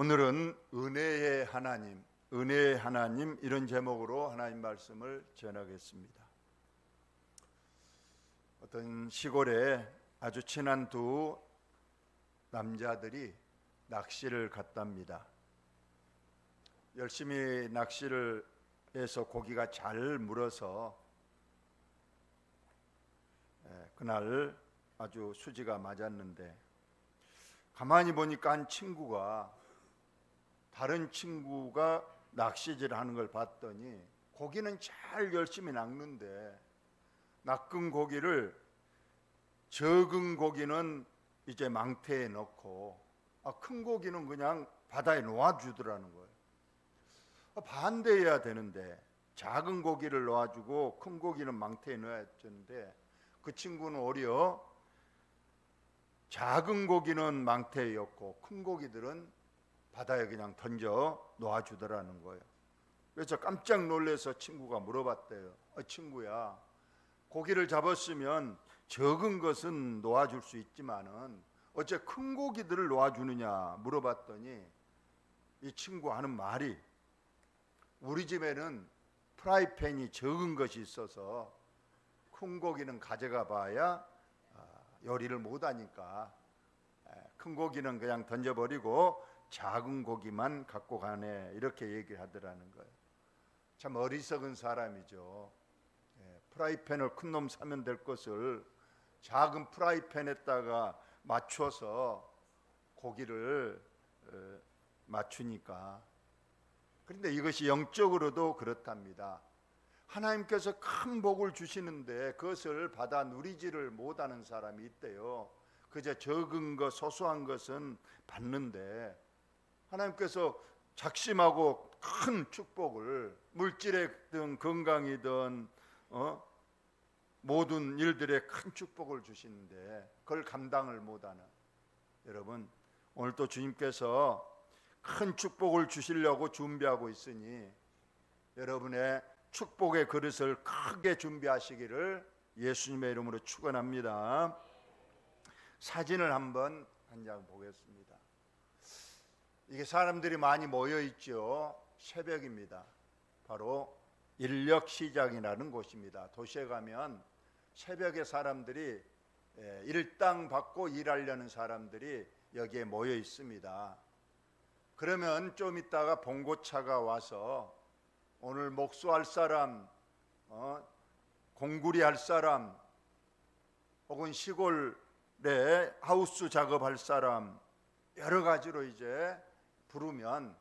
오늘은 은혜의 하나님 이런 제목으로 하나님 말씀을 전하겠습니다. 어떤 시골에 아주 친한 두 남자들이 낚시를 갔답니다. 열심히 낚시를 해서 고기가 잘 물어서 그날 아주 수지가 맞았는데, 가만히 보니까 한 친구가 다른 친구가 낚시질 하는 걸 봤더니 고기는 잘 열심히 낚는데 낚은 고기를, 적은 고기는 이제 망태에 넣고 큰 고기는 그냥 바다에 놓아주더라는 거예요. 반대해야 되는데 작은 고기를 놓아주고 큰 고기는 망태에 넣어야 되는데, 그 친구는 오히려 작은 고기는 망태에 넣고 큰 고기들은 바다에 그냥 던져 놓아주더라는 거예요. 그래서 깜짝 놀라서 친구가 물어봤대요. 친구야, 고기를 잡았으면 적은 것은 놓아줄 수 있지만은 어째 큰 고기들을 놓아주느냐 물어봤더니, 이 친구 하는 말이, 우리 집에는 프라이팬이 적은 것이 있어서 큰 고기는 가져가 봐야 요리를 못하니까 큰 고기는 그냥 던져버리고 작은 고기만 갖고 가네, 이렇게 얘기하더라는 거예요. 참 어리석은 사람이죠. 프라이팬을 큰 놈 사면 될 것을 작은 프라이팬에다가 맞춰서 고기를 맞추니까. 그런데 이것이 영적으로도 그렇답니다. 하나님께서 큰 복을 주시는데 그것을 받아 누리지를 못하는 사람이 있대요. 그저 적은 것, 소소한 것은 받는데, 하나님께서 작심하고 큰 축복을, 물질이든 건강이든 모든 일들에 큰 축복을 주시는데 그걸 감당을 못하는 여러분, 오늘 또 주님께서 큰 축복을 주시려고 준비하고 있으니 여러분의 축복의 그릇을 크게 준비하시기를 예수님의 이름으로 축원합니다. 사진을 한번 한 장 보겠습니다. 이게 사람들이 많이 모여 있죠. 새벽입니다. 바로 인력시장이라는 곳입니다. 도시에 가면 새벽에 사람들이, 일당 받고 일하려는 사람들이 여기에 모여 있습니다. 그러면 좀 있다가 봉고차가 와서 오늘 목수할 사람, 공구리 할 사람, 혹은 시골에 하우스 작업할 사람, 여러 가지로 이제 부르면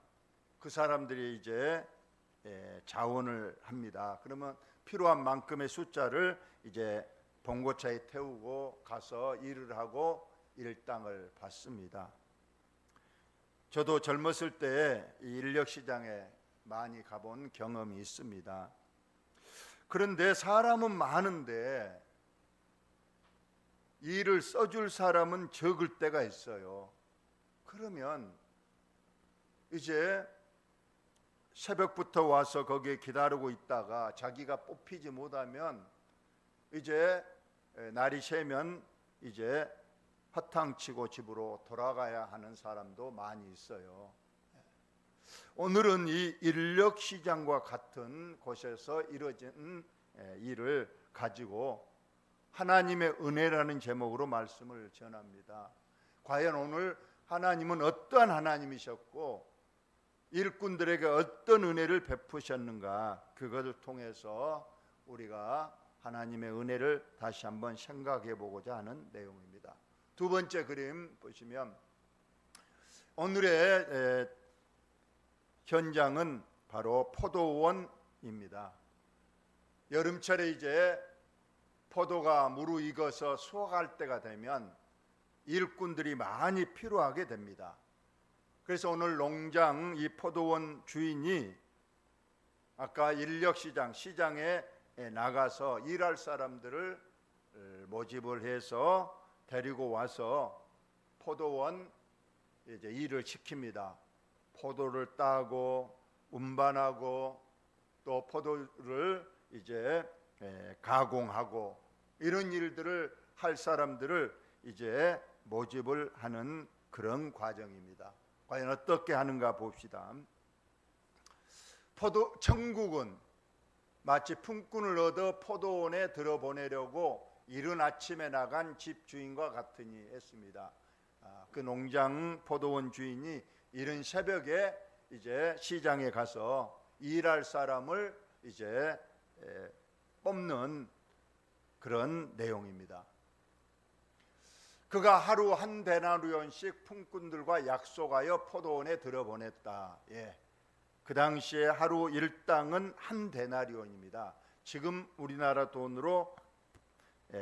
그 사람들이 이제 자원을 합니다. 그러면 필요한 만큼의 숫자를 이제 봉고차에 태우고 가서 일을 하고 일당을 받습니다. 저도 젊었을 때 이 인력시장에 많이 가본 경험이 있습니다. 그런데 사람은 많은데 일을 써줄 사람은 적을 때가 있어요. 그러면 이제 새벽부터 와서 거기에 기다리고 있다가 자기가 뽑히지 못하면 이제 날이 새면 이제 허탕치고 집으로 돌아가야 하는 사람도 많이 있어요. 오늘은 이 인력시장과 같은 곳에서 이루어진 일을 가지고 하나님의 은혜라는 제목으로 말씀을 전합니다. 과연 오늘 하나님은 어떠한 하나님이셨고 일꾼들에게 어떤 은혜를 베푸셨는가, 그것을 통해서 우리가 하나님의 은혜를 다시 한번 생각해 보고자 하는 내용입니다. 두 번째 그림 보시면, 오늘의 현장은 바로 포도원입니다. 여름철에 이제 포도가 무르익어서 수확할 때가 되면 일꾼들이 많이 필요하게 됩니다. 그래서 오늘 농장, 이 포도원 주인이 아까 인력시장, 시장에 나가서 일할 사람들을 모집을 해서 데리고 와서 포도원 이제 일을 시킵니다. 포도를 따고 운반하고 또 포도를 이제 가공하고 이런 일들을 할 사람들을 이제 모집을 하는 그런 과정입니다. 과연 어떻게 하는가 봅시다. 천국은 마치 품꾼을 얻어 포도원에 들어보내려고 이른 아침에 나간 집주인과 같으니 했습니다. 그 농장 포도원 주인이 이른 새벽에 이제 시장에 가서 일할 사람을 이제 뽑는 그런 내용입니다. 그가 하루 한 데나리온씩 품꾼들과 약속하여 포도원에 들어보냈다. 그 당시에 하루 일당은 한 데나리온입니다. 지금 우리나라 돈으로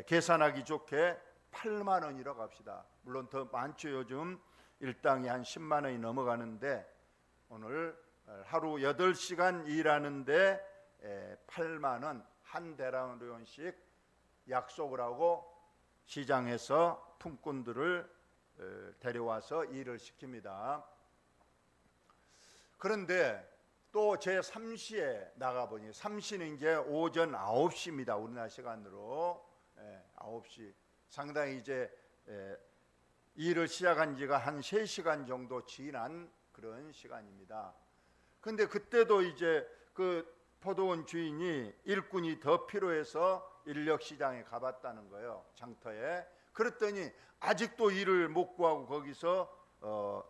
계산하기 좋게 8만 원이라고 합시다. 물론 더 많죠. 요즘 일당이 한 10만 원이 넘어가는데 오늘 하루 8시간 일하는데 8만 원, 한 데나리온씩 약속을 하고 시장에서 품꾼들을 데려와서 일을 시킵니다. 그런데 또 제3시에 나가보니 3시는 이제 오전 9시입니다. 우리나라 시간으로 9시. 상당히 이제 일을 시작한 지가 한 3시간 정도 지난 그런 시간입니다. 근데 그때도 이제 그 포도원 주인이 일꾼이 더 필요해서 인력시장에 가봤다는 거예요. 장터에. 그랬더니 아직도 일을 못 구하고 거기서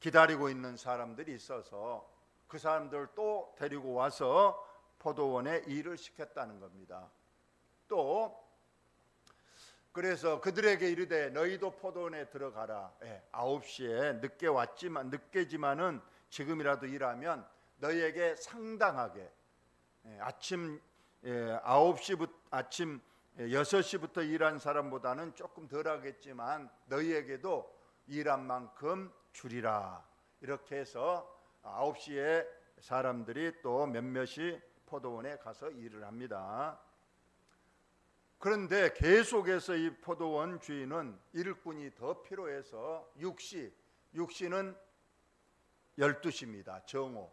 기다리고 있는 사람들이 있어서 그 사람들 또 데리고 와서 포도원에 일을 시켰다는 겁니다. 또 그래서 그들에게 이르되 너희도 포도원에 들어가라. 9시에 늦게지만은 지금이라도 일하면 너희에게 상당하게 아침 9시부터 아침 6시부터 일한 사람보다는 조금 덜 하겠지만 너희에게도 일한 만큼 주리라. 이렇게 해서 9시에 사람들이 또 몇몇이 포도원에 가서 일을 합니다. 그런데 계속해서 이 포도원 주인은 일꾼이 더 필요해서 6시는 12시입니다. 정오.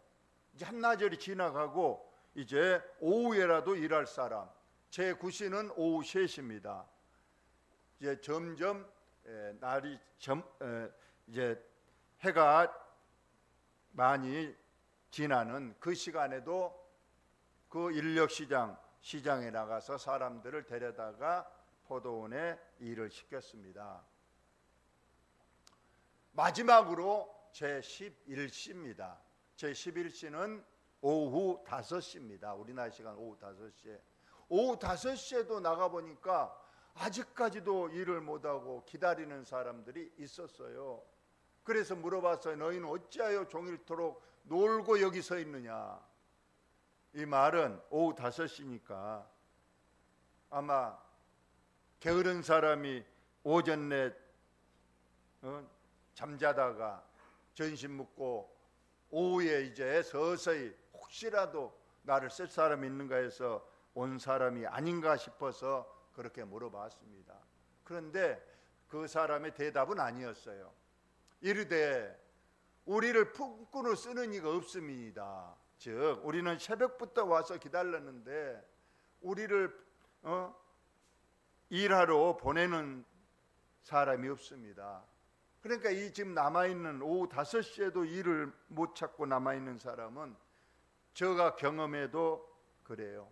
이제 한나절이 지나가고 이제 오후에라도 일할 사람. 제9시는 오후 3시입니다. 이제 점점 날이 이제 해가 많이 지나는 그 시간에도 그 시장에 나가서 사람들을 데려다가 포도원에 일을 시켰습니다. 마지막으로 제11시입니다. 제11시는 오후 5시입니다. 우리나라 시간 오후 5시에. 오후 5시에도 나가보니까 아직까지도 일을 못하고 기다리는 사람들이 있었어요. 그래서 물어봤어요. 너희는 어찌하여 종일토록 놀고 여기 서 있느냐. 이 말은 오후 5시니까 아마 게으른 사람이 오전에 잠자다가 전신 묻고 오후에 이제 서서히 혹시라도 나를 쓸 사람이 있는가 해서 온 사람이 아닌가 싶어서 그렇게 물어봤습니다. 그런데 그 사람의 대답은 아니었어요. 이르되 우리를 품꾼으로 쓰는 이가 없습니다. 즉 우리는 새벽부터 와서 기다렸는데 우리를 일하러 보내는 사람이 없습니다. 그러니까 이 지금 남아있는 오후 5시에도 일을 못 찾고 남아있는 사람은 제가 경험해도 그래요.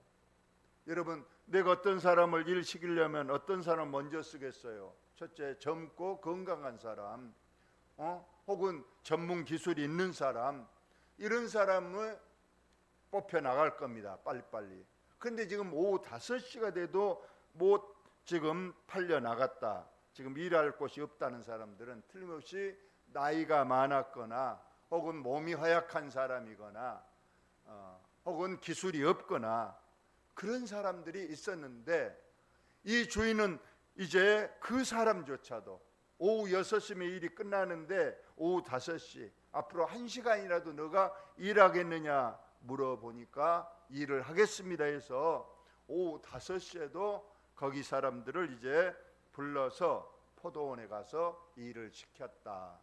여러분, 내가 어떤 사람을 일 시키려면 어떤 사람 먼저 쓰겠어요? 첫째, 젊고 건강한 사람, 혹은 전문 기술이 있는 사람, 이런 사람을 뽑혀 나갈 겁니다. 빨리빨리. 그런데 지금 오후 5시가 돼도 못 지금 팔려 나갔다. 지금 일할 곳이 없다는 사람들은 틀림없이 나이가 많았거나 혹은 몸이 허약한 사람이거나 혹은 기술이 없거나 그런 사람들이 있었는데 이 주인은 이제 그 사람조차도 오후 6시면 일이 끝나는데 오후 5시 앞으로 1시간이라도 너가 일하겠느냐 물어보니까 일을 하겠습니다 해서 오후 5시에도 거기 사람들을 이제 불러서 포도원에 가서 일을 시켰다.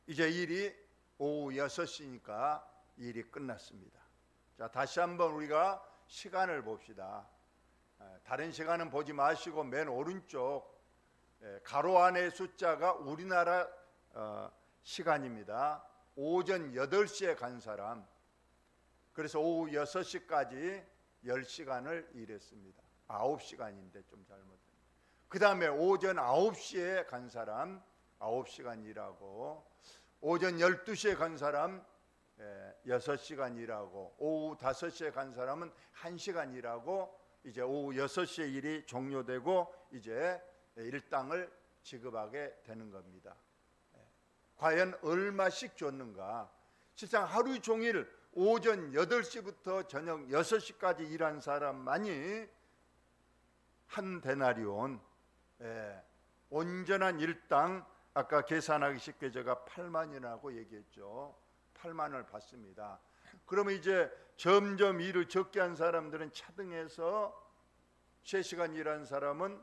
이제 일이 오후 6시니까 일이 끝났습니다. 자, 다시 한번 우리가 시간을 봅시다. 다른 시간은 보지 마시고 맨 오른쪽 가로 안의 숫자가 우리나라 시간입니다. 오전 8시에 간 사람, 그래서 오후 6시까지 10시간을 일했습니다. 9시간인데 좀 잘못했네요. 그 다음에 오전 9시에 간 사람 9시간 일하고, 오전 12시에 간 사람 6시간 일하고, 오후 5시에 간 사람은 1시간 일하고, 이제 오후 6시에 일이 종료되고 이제 일당을 지급하게 되는 겁니다. 과연 얼마씩 줬는가? 실상 하루 종일 오전 8시부터 저녁 6시까지 일한 사람만이 한 데나리온, 온전한 일당, 아까 계산하기 쉽게 제가 8만이라고 얘기했죠. 8만을 받습니다. 그러면 이제 점점 일을 적게 한 사람들은 차등해서 3시간 일한 사람은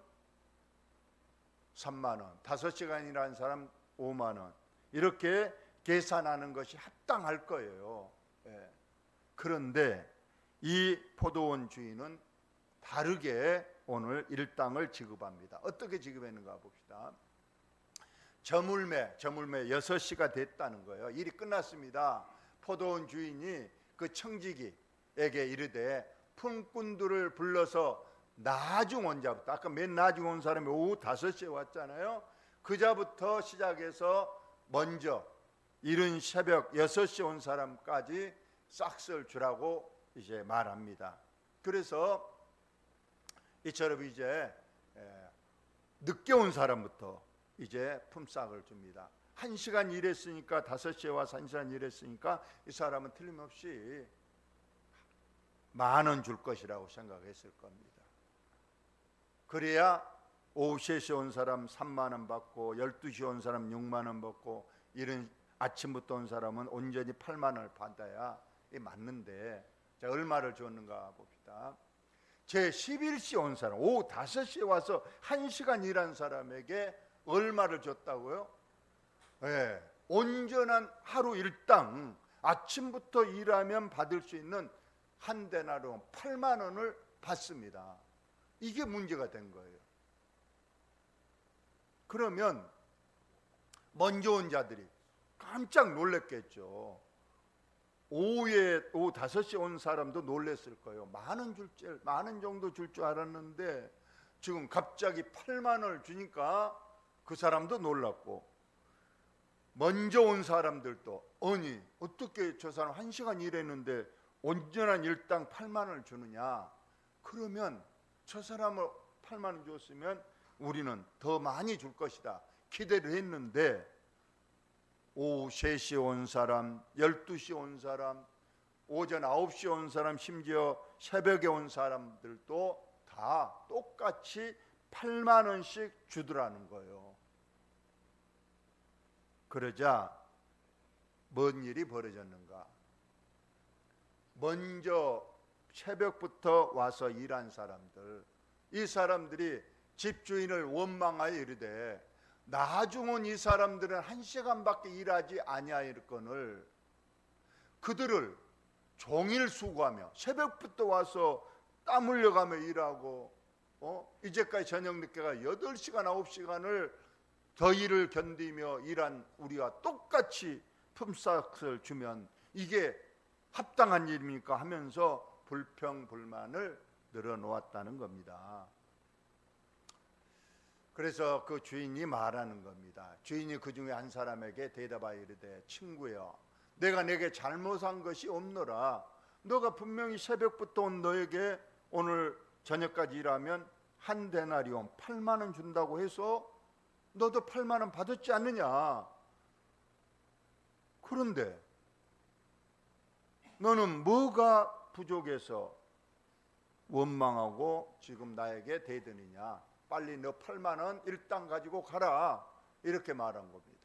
3만 원, 5시간 일한 사람 5만 원, 이렇게 계산하는 것이 합당할 거예요. 그런데 이 포도원 주인은 다르게 오늘 일당을 지급합니다. 어떻게 지급했는가 봅시다. 저물매 6시가 됐다는 거예요. 일이 끝났습니다. 포도원 주인이 그 청지기에게 이르되 품꾼들을 불러서 나중 온 자부터, 아까 맨 나중 온 사람이 오후 5시에 왔잖아요. 그자부터 시작해서 먼저 이른 새벽 6시에 온 사람까지 싹쓸 주라고 이제 말합니다. 그래서 이처럼 이제 늦게 온 사람부터 이제 품삯을 줍니다. 1시간 일했으니까 5시에 와서 1시간 일했으니까 이 사람은 틀림없이 10,000원 줄 것이라고 생각했을 겁니다. 그래야 오후 3시에 온 사람 3만 원 받고, 12시에 온 사람 6만 원 받고, 이런 아침부터 온 사람은 온전히 8만 원을 받아야 맞는데, 자, 얼마를 줬는가 봅시다. 제 11시에 온 사람, 오후 5시에 와서 1시간 일한 사람에게 얼마를 줬다고요? 온전한 하루 일당, 아침부터 일하면 받을 수 있는 한 데나리온 8만 원을 받습니다. 이게 문제가 된 거예요. 그러면 먼저 온 자들이 깜짝 놀랐겠죠. 오후 5시에 온 사람도 놀랐을 거예요. 만 원 정도 줄 줄 알았는데 지금 갑자기 8만 원을 주니까 그 사람도 놀랐고, 먼저 온 사람들도 아니 어떻게 저 사람 1시간 일했는데 온전한 일당 8만 원을 주느냐. 그러면 저 사람을 8만 원 줬으면 우리는 더 많이 줄 것이다 기대를 했는데, 오후 3시에 온 사람, 12시에 온 사람, 오전 9시에 온 사람, 심지어 새벽에 온 사람들도 다 똑같이 8만 원씩 주더라는 거예요. 그러자 뭔 일이 벌어졌는가? 먼저 새벽부터 와서 일한 사람들, 이 사람들이 집주인을 원망하여 이르되 나중 온 이 사람들은 1시간밖에 일하지 아니하였거늘 그들을 종일 수고하며 새벽부터 와서 땀 흘려가며 일하고 이제까지 저녁 늦게가 8시간 9시간을 더 일을 견디며 일한 우리와 똑같이 품삯을 주면 이게 합당한 일입니까 하면서 불평불만을 늘어놓았다는 겁니다. 그래서 그 주인이 말하는 겁니다. 주인이 그 중에 한 사람에게 대답하여 이르되 친구여, 내가 내게 잘못한 것이 없노라. 너가 분명히 새벽부터 온 너에게 오늘 저녁까지 일하면 한 데나리온 8만 원 준다고 해서 너도 8만 원 받았지 않느냐. 그런데 너는 뭐가 부족해서 원망하고 지금 나에게 대드느냐. 빨리 너 8만 원 일당 가지고 가라. 이렇게 말한 겁니다.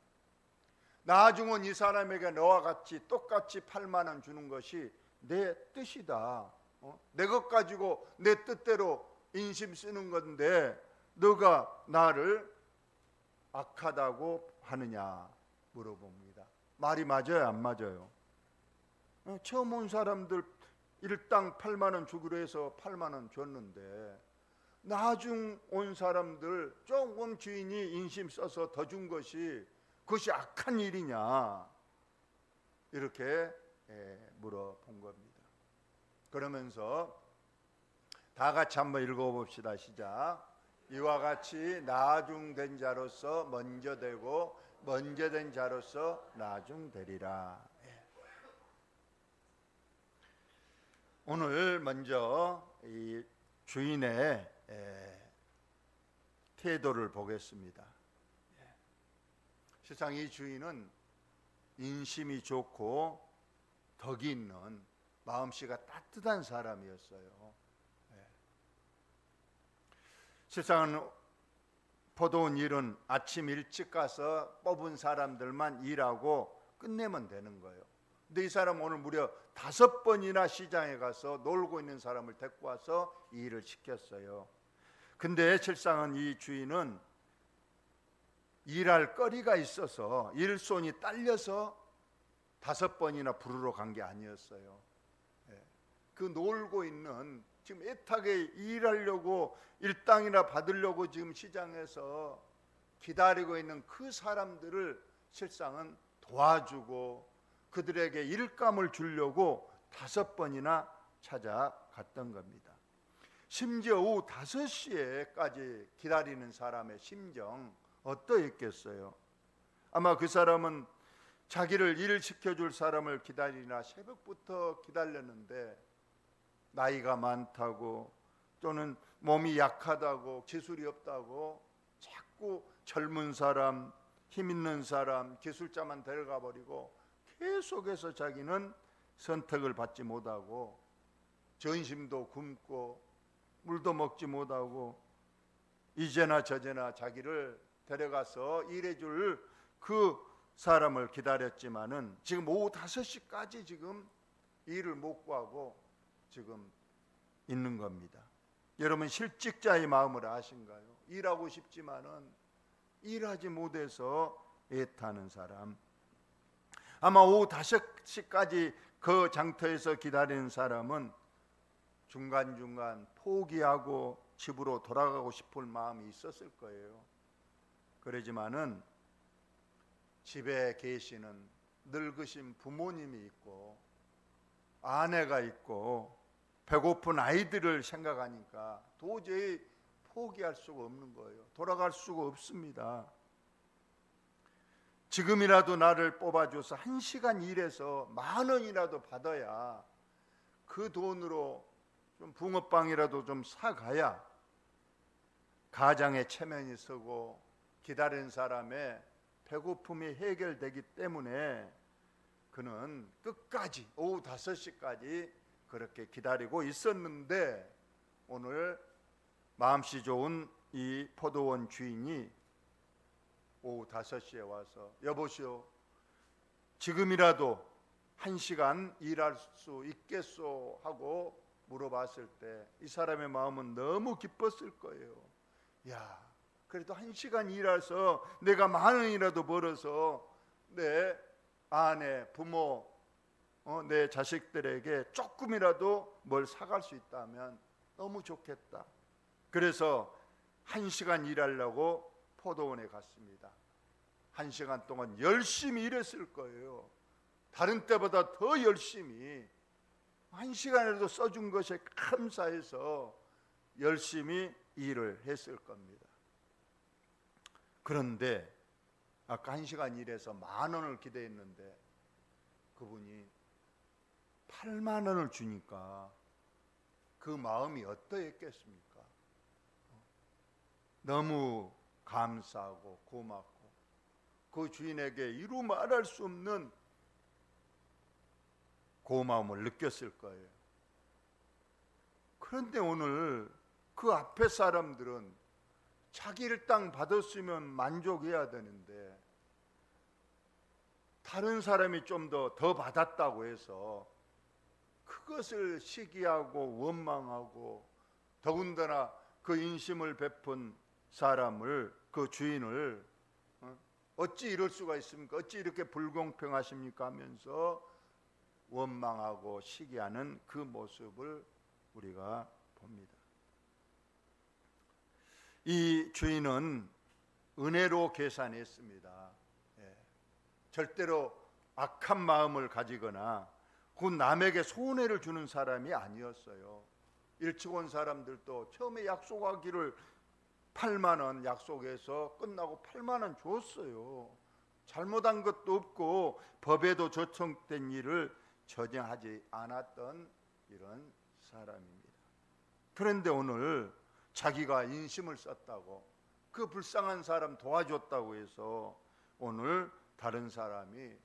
나중 온 이 사람에게 너와 같이 똑같이 8만 원 주는 것이 내 뜻이다. 내 것 가지고 내 뜻대로 인심 쓰는 건데 너가 나를 악하다고 하느냐 물어봅니다. 말이 맞아요, 안 맞아요? 처음 온 사람들 일당 8만 원 주기로 해서 8만 원 줬는데 나중 온 사람들 조금 주인이 인심 써서 더 준 것이 그것이 악한 일이냐 이렇게 물어본 겁니다. 그러면서 다 같이 한번 읽어봅시다. 시작. 이와 같이 나중된 자로서 먼저 되고 먼저 된 자로서 나중되리라. 오늘 먼저 이 주인의 태도를 보겠습니다. 세상 이 주인은 인심이 좋고 덕이 있는 마음씨가 따뜻한 사람이었어요. 세상은 포도원 일은 아침 일찍 가서 뽑은 사람들만 일하고 끝내면 되는 거예요. 근데 이 사람 오늘 무려 5번이나 시장에 가서 놀고 있는 사람을 데리고 와서 이 일을 시켰어요. 근데 실상은 이 주인은 일할 거리가 있어서 일손이 딸려서 5번이나 부르러 간 게 아니었어요. 그 놀고 있는 지금 애타게 일하려고 일당이나 받으려고 지금 시장에서 기다리고 있는 그 사람들을 실상은 도와주고 그들에게 일감을 주려고 5번이나 찾아갔던 겁니다. 심지어 오후 5시에까지 기다리는 사람의 심정 어떠했겠어요? 아마 그 사람은 자기를 일 시켜줄 사람을 기다리나 새벽부터 기다렸는데 나이가 많다고 또는 몸이 약하다고 기술이 없다고 자꾸 젊은 사람, 힘 있는 사람, 기술자만 데려가 버리고 계속해서 자기는 선택을 받지 못하고 전심도 굶고 물도 먹지 못하고 이제나 저제나 자기를 데려가서 일해줄 그 사람을 기다렸지만은 지금 오후 5시까지 지금 일을 못 구하고 지금 있는 겁니다. 여러분 실직자의 마음을 아신가요? 일하고 싶지만은 일하지 못해서 애타는 사람. 아마 오후 5시까지 그 장터에서 기다리는 사람은 중간중간 포기하고 집으로 돌아가고 싶을 마음이 있었을 거예요. 그러지만은 집에 계시는 늙으신 부모님이 있고 아내가 있고 배고픈 아이들을 생각하니까 도저히 포기할 수가 없는 거예요. 돌아갈 수가 없습니다. 지금이라도 나를 뽑아줘서 1시간 일해서 10,000원이라도 받아야 그 돈으로 좀 붕어빵이라도 좀 사가야 가장의 체면이 서고 기다리는 사람의 배고픔이 해결되기 때문에 그는 끝까지 오후 5시까지 그렇게 기다리고 있었는데 오늘 마음씨 좋은 이 포도원 주인이 오후 5시에 와서 여보시오 지금이라도 1시간 일할 수 있겠소 하고 물어봤을 때 이 사람의 마음은 너무 기뻤을 거예요. 야, 그래도 1시간 일해서 내가 10,000원이라도 벌어서 내 아내, 부모, 내 자식들에게 조금이라도 뭘 사갈 수 있다면 너무 좋겠다. 그래서 1시간 일하려고 포도원에 갔습니다. 1시간 동안 열심히 일했을 거예요. 다른 때보다 더 열심히 1시간이라도 써준 것에 감사해서 열심히 일을 했을 겁니다. 그런데 아까 1시간 일해서 10,000원을 기대했는데 그분이 80,000원을 주니까 그 마음이 어떠했겠습니까? 너무 감사하고 고맙고 그 주인에게 이루 말할 수 없는 고마움을 느꼈을 거예요. 그런데 오늘 그 앞에 사람들은 자기 일당 받았으면 만족해야 되는데 다른 사람이 좀 더 받았다고 해서 그것을 시기하고 원망하고 더군다나 그 인심을 베푼 사람을 그 주인을 어찌 이럴 수가 있습니까? 어찌 이렇게 불공평하십니까? 하면서 원망하고 시기하는 그 모습을 우리가 봅니다. 이 주인은 은혜로 계산했습니다. 절대로 악한 마음을 가지거나 그 남에게 손해를 주는 사람이 아니었어요. 일찍 온 사람들도 처음에 약속하기를 8만 원 약속해서 끝나고 8만 원 줬어요. 잘못한 것도 없고 법에도 조청된 일을 전혀 하지 않았던 이런 사람입니다. 그런데 오늘 자기가 인심을 썼다고, 그 불쌍한 사람 도와줬다고 해서 오늘 다른 사람이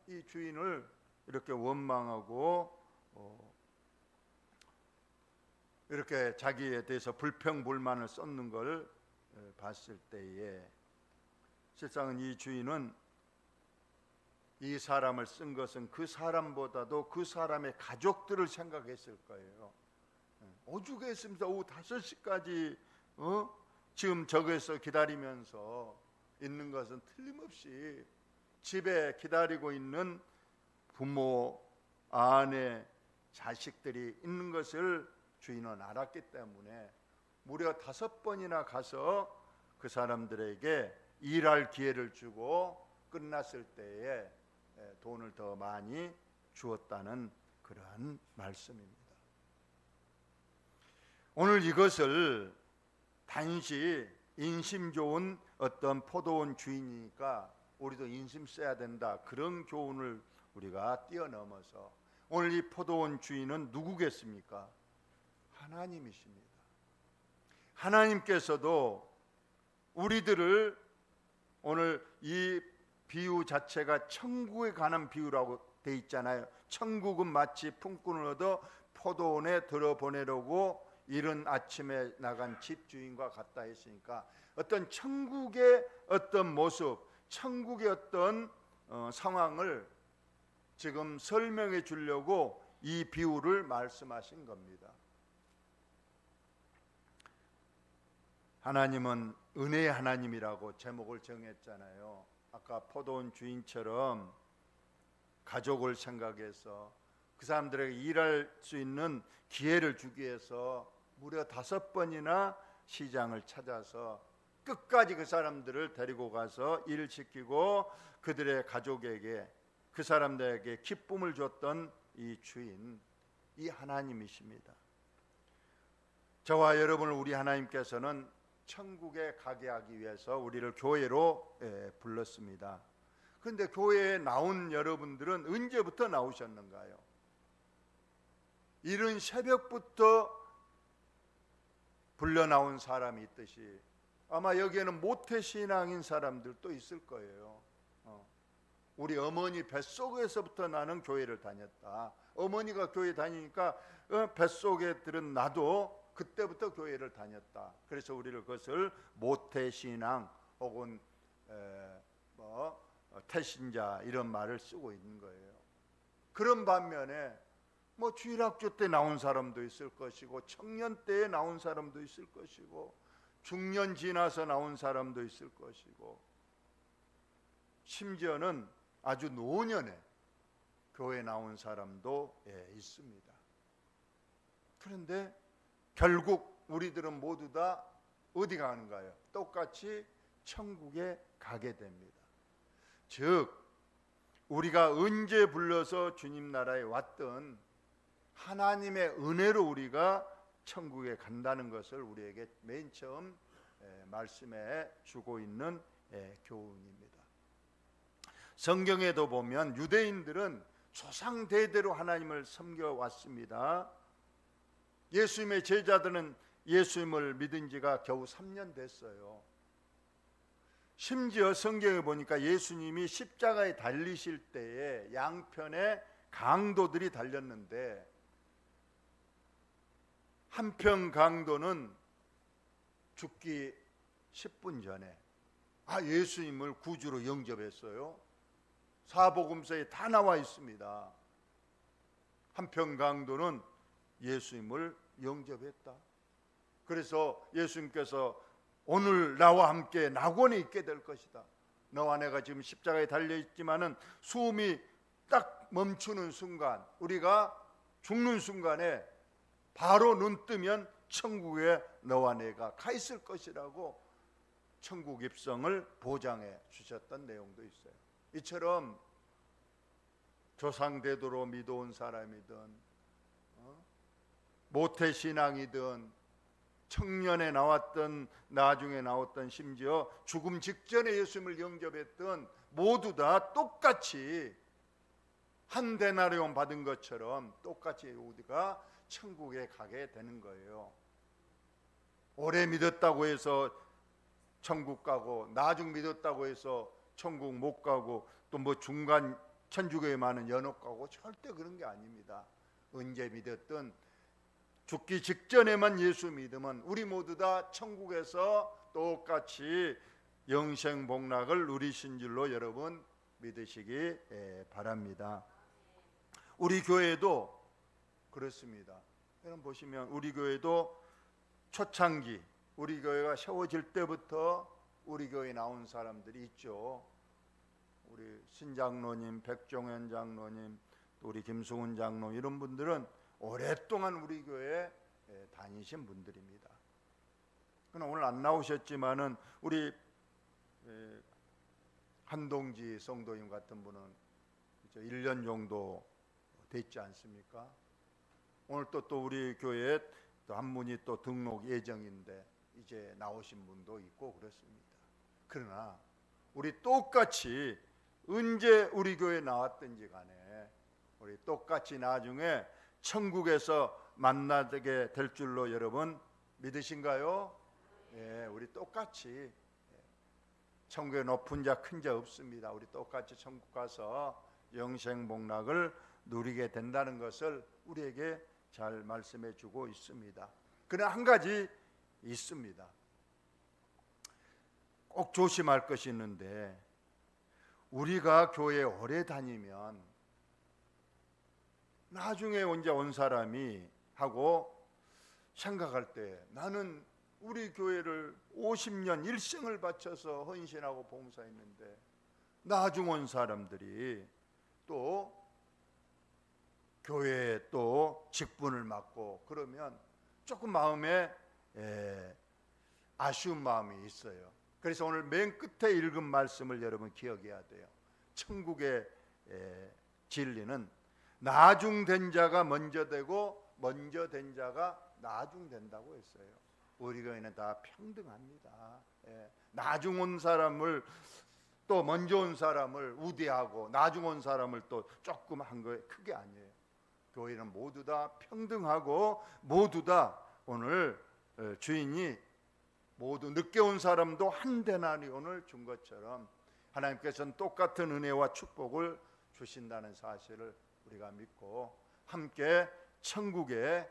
이 주인을 이렇게 원망하고 이렇게 자기에 대해서 불평불만을 쏟는 걸 봤을 때에 실상은 이 주인은 이 사람을 쓴 것은 그 사람보다도 그 사람의 가족들을 생각했을 거예요. 오죽했습니다. 오후 5시까지 지금 저기서 기다리면서 있는 것은 틀림없이 집에 기다리고 있는 부모, 아내, 자식들이 있는 것을 주인은 알았기 때문에 무려 5번이나 가서 그 사람들에게 일할 기회를 주고 끝났을 때에 돈을 더 많이 주었다는 그러한 말씀입니다. 오늘 이것을 단지 인심 좋은 어떤 포도원 주인이니까 우리도 인심 써야 된다, 그런 교훈을 우리가 뛰어넘어서 오늘 이 포도원 주인은 누구겠습니까? 하나님이십니다. 하나님께서도 우리들을, 오늘 이 비유 자체가 천국에 관한 비유라고 돼 있잖아요. 천국은 마치 품꾼을 얻어 포도원에 들어보내려고 이른 아침에 나간 집주인과 같다 했으니까 어떤 천국의 어떤 모습, 천국의 어떤 상황을 지금 설명해 주려고 이 비유를 말씀하신 겁니다. 하나님은 은혜의 하나님이라고 제목을 정했잖아요. 아까 포도원 주인처럼 가족을 생각해서 그 사람들에게 일할 수 있는 기회를 주기 위해서 무려 5번이나 시장을 찾아서 끝까지 그 사람들을 데리고 가서 일을 시키고 그들의 가족에게, 그 사람들에게 기쁨을 줬던 이 주인, 이 하나님이십니다. 저와 여러분을 우리 하나님께서는 천국에 가게 하기 위해서 우리를 교회로 불렀습니다. 그런데 교회에 나온 여러분들은 언제부터 나오셨는가요? 이른 새벽부터 불려 나온 사람이 있듯이 아마 여기에는 모태신앙인 사람들도 있을 거예요. 우리 어머니 뱃속에서부터 나는 교회를 다녔다. 어머니가 교회 다니니까 뱃속에 들은 나도 그때부터 교회를 다녔다. 그래서 우리를 그것을 모태신앙 혹은 태신자 이런 말을 쓰고 있는 거예요. 그런 반면에 주일학교 때 나온 사람도 있을 것이고 청년 때에 나온 사람도 있을 것이고 중년 지나서 나온 사람도 있을 것이고 심지어는 아주 노년에 교회 나온 사람도 있습니다. 그런데 결국 우리들은 모두 다 어디 가는가요? 똑같이 천국에 가게 됩니다. 즉 우리가 언제 불러서 주님 나라에 왔든 하나님의 은혜로 우리가 천국에 간다는 것을 우리에게 맨 처음 말씀해 주고 있는 교훈입니다. 성경에도 보면 유대인들은 조상 대대로 하나님을 섬겨왔습니다. 예수님의 제자들은 예수님을 믿은 지가 겨우 3년 됐어요. 심지어 성경에 보니까 예수님이 십자가에 달리실 때에 양편에 강도들이 달렸는데 한편 강도는 죽기 10분 전에 예수님을 구주로 영접했어요. 사복음서에 다 나와 있습니다. 한편 강도는 예수님을 영접했다. 그래서 예수님께서 오늘 나와 함께 낙원에 있게 될 것이다. 너와 내가 지금 십자가에 달려있지만은 숨이 딱 멈추는 순간, 우리가 죽는 순간에 바로 눈 뜨면 천국에 너와 내가 가 있을 것이라고 천국 입성을 보장해 주셨던 내용도 있어요. 이처럼 조상대도로 믿어온 사람이든 모태신앙이든 청년에 나왔던 나중에 나왔던 심지어 죽음 직전에 예수님을 영접했던 모두 다 똑같이 한 데나리온 받은 것처럼 똑같이 우리가 천국에 가게 되는 거예요. 오래 믿었다고 해서 천국 가고 나중 믿었다고 해서 천국 못 가고 또 뭐 중간 천주교에 많은 연옥 가고 절대 그런 게 아닙니다. 언제 믿었든 죽기 직전에만 예수 믿으면 우리 모두 다 천국에서 똑같이 영생 복락을 누리신 줄로 여러분 믿으시기 바랍니다. 우리 교회도 그렇습니다. 여러분 보시면 우리 교회도 초창기 우리 교회가 세워질 때부터 우리 교회에 나온 사람들이 있죠. 우리 신장로님, 백종현 장로님, 또 우리 김승훈 장로 이런 분들은 오랫동안 우리 교회에 다니신 분들입니다. 그러나 오늘 안 나오셨지만은 우리 한동지 성도님 같은 분은 1년 정도 됐지 않습니까? 오늘 또 우리 교회에 또 한 분이 또 등록 예정인데 이제 나오신 분도 있고 그렇습니다. 그러나 우리 똑같이 언제 우리 교회에 나왔든지 간에 우리 똑같이 나중에 천국에서 만나게 될 줄로 여러분 믿으신가요? 예, 우리 똑같이 천국에 높은 자 큰 자 없습니다. 우리 똑같이 천국 가서 영생 복락을 누리게 된다는 것을 우리에게 잘 말씀해 주고 있습니다. 그러나 한 가지 있습니다. 꼭 조심할 것이 있는데 우리가 교회에 오래 다니면 나중에 언제 온 사람이 하고 생각할 때 나는 우리 교회를 50년 일생을 바쳐서 헌신하고 봉사했는데 나중 온 사람들이 또 교회에 또 직분을 맡고 그러면 조금 마음에 아쉬운 마음이 있어요. 그래서 오늘 맨 끝에 읽은 말씀을 여러분 기억해야 돼요. 천국의 진리는 나중된 자가 먼저 되고 먼저 된 자가 나중된다고 했어요. 우리 교회는 다 평등합니다. 나중 온 사람을 또 먼저 온 사람을 우대하고 나중 온 사람을 또 조금 한 거에 크게 아니에요. 교회는 모두 다 평등하고 모두 다 오늘 주인이 모두 늦게 온 사람도 한 데나리온을 준 것처럼 하나님께서는 똑같은 은혜와 축복을 주신다는 사실을 우리가 믿고 함께 천국의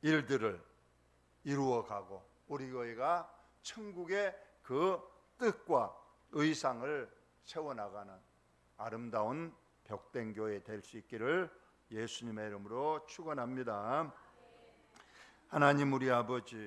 일들을 이루어가고 우리 교회가 천국의 그 뜻과 의상을 세워나가는 아름다운 벽된 교회 될 수 있기를 예수님의 이름으로 축원합니다. 하나님 우리 아버지